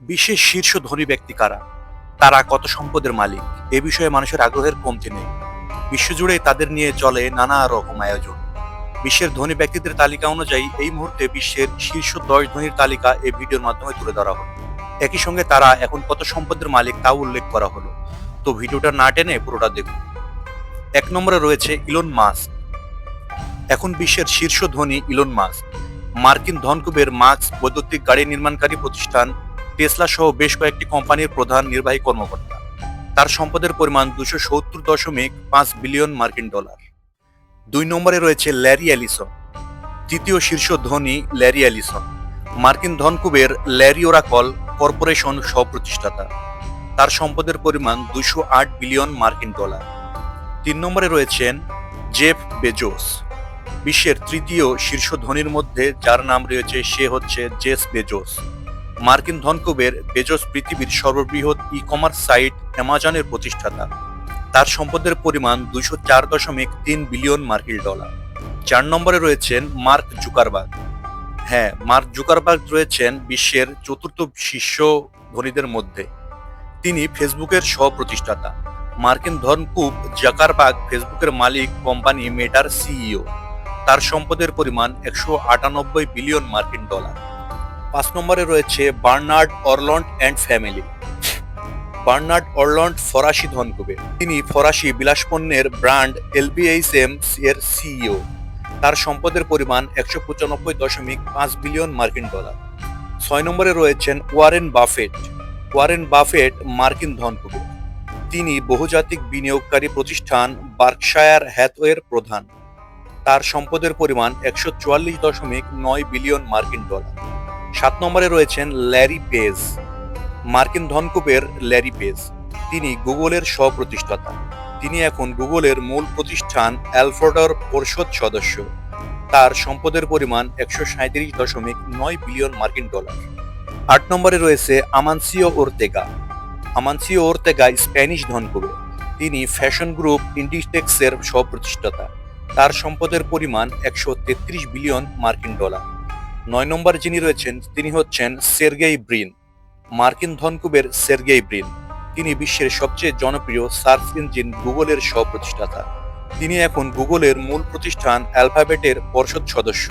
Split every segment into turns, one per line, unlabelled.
বিশ্বের শীর্ষ ধনী ব্যক্তি কারা, তারা কত সম্পদের মালিক, এ বিষয়ে মানুষের আগ্রহের কমতি নেই। বিশ্বজুড়ে তাদের নিয়ে চলে নানা রকম আয়োজন। বিশ্বের ধনী ব্যক্তিদের তালিকা অনুযায়ী এই মুহূর্তে বিশ্বের শীর্ষ 10 ধনীর তালিকা এই ভিডিওর মাধ্যমে তুলে ধরা হলো। একই সঙ্গে তারা এখন কত সম্পদের মালিক তাও উল্লেখ করা হলো। তো ভিডিওটা না টেনে পুরোটা দেখুন। 1 নম্বরে রয়েছে ইলন মাস্ক। এখন বিশ্বের শীর্ষ ধনী ইলন মাস্ক। মার্কিন ধনকুবের মাস্ক বৈদ্যুতিক গাড়ি নির্মাণকারী প্রতিষ্ঠান টেসলা সহ বেশ কয়েকটি কোম্পানির প্রধান নির্বাহী কর্মকর্তা। তার সম্পদের পরিমাণ 270.5 বিলিয়ন মার্কিন ডলার। 2 নম্বরে রয়েছে ল্যারি এলিসন। তৃতীয় শীর্ষ ধনী ল্যারি এলিসন, মার্কিন ধনকুবের ল্যারি ওরাকল কর্পোরেশন সহ প্রতিষ্ঠাতা। তার সম্পদের পরিমাণ 208 বিলিয়ন মার্কিন ডলার। 3 নম্বরে রয়েছেন জেফ বেজোস। বিশ্বের তৃতীয় শীর্ষ ধনীর মধ্যে যার নাম রয়েছে সে হচ্ছে জেস বেজোস। মার্কিন ধনকুবের বেজোস পৃথিবীর সর্ববৃহৎ ই কমার্স সাইট অ্যামাজনের প্রতিষ্ঠাতা। তার সম্পদের পরিমাণ 204.3 বিলিয়ন মার্কিন ডলার। 4 নম্বরে রয়েছেন মার্ক জুকারবার্গ। হ্যাঁ, মার্ক জুকারবার্গ রয়েছেন বিশ্বের চতুর্থ শীর্ষ ধনীদের মধ্যে। তিনি ফেসবুকের সহ প্রতিষ্ঠাতা। মার্কিন ধনকুব জাকারবার্গ ফেসবুকের মালিক, কোম্পানি মেটার সিইও। তার সম্পদের পরিমাণ 198 বিলিয়ন মার্কিন ডলার। 5 নম্বরে রয়েছে Bernard Arnault and family. Bernard Arnault ফরাসি ধনকুবের। তিনি ফরাসি বিলাসপণ্যের ব্র্যান্ড এলভিএইচএম এর সিইও। তার সম্পদের পরিমাণ 195.5 বিলিয়ন মার্কিন ডলার। 6 নম্বরে রয়েছেন ওয়ারেন বাফেট। ওয়ারেন বাফেট মার্কিন ধনকুবের। তিনি বহুজাতিক বিনিয়োগকারী প্রতিষ্ঠান বার্কশায়ার হ্যাথওয়ের প্রধান। তার সম্পদের পরিমাণ 144.9 বিলিয়ন মার্কিন ডলার। 7 নম্বরে রয়েছেন ল্যারি পেজ। মার্কিন ধনকুবের ল্যারি পেজ। তিনি গুগলের সহ প্রতিষ্ঠাতা। তিনি এখন গুগলের মূল প্রতিষ্ঠান অ্যালফ্রেডোর পরিষদ সদস্য। তার সম্পদের পরিমাণ 137.9 বিলিয়ন মার্কিন ডলার। 8 নম্বরে রয়েছে Amancio Ortega. Amancio Ortega Spanish ধনকুবের। তিনি ফ্যাশন গ্রুপ ইন্ডিটেক্সের সহ প্রতিষ্ঠাতা। তার সম্পদের পরিমাণ 133 বিলিয়ন মার্কিন ডলার। 9 নম্বর যিনি রয়েছেন তিনি হচ্ছেন সের্গেই ব্রিন। মার্কিন ধনকুবের সের্গেই ব্রিন। তিনি বিশ্বের সবচেয়ে জনপ্রিয় সার্চ ইঞ্জিন গুগলের সহ প্রতিষ্ঠাতা। তিনি এখন গুগলের মূল প্রতিষ্ঠান অ্যালফাবেটের পর্ষদ সদস্য।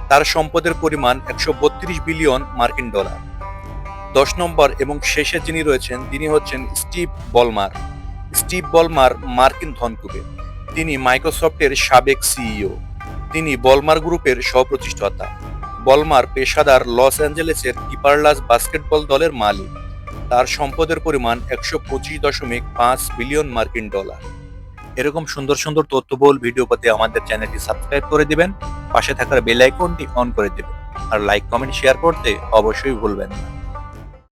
তার সম্পদের পরিমাণ 132 বিলিয়ন মার্কিন ডলার। 10 নম্বর এবং শেষে যিনি রয়েছেন তিনি হচ্ছেন স্টিভ বলমার। স্টিভ বলমার মার্কিন ধনকুবের। তিনি মাইক্রোসফটের সাবেক সিইও। তিনি বলমার গ্রুপের সহ প্রতিষ্ঠাতা। বলমার পেশাদার লস অ্যাঞ্জেলেসের কিপারলাস বাস্কেটবল দলের মালিক। তার সম্পদের পরিমাণ 125.5 বিলিয়ন মার্কিন ডলার। এরকম সুন্দর সুন্দর তথ্যবহুল ভিডিও পেতে আমাদের চ্যানেলটি সাবস্ক্রাইব করে দিবেন, পাশে থাকার বেল আইকনটি অন করে দিবেন, আর লাইক, কমেন্ট, শেয়ার করতে অবশ্যই ভুলবেন না।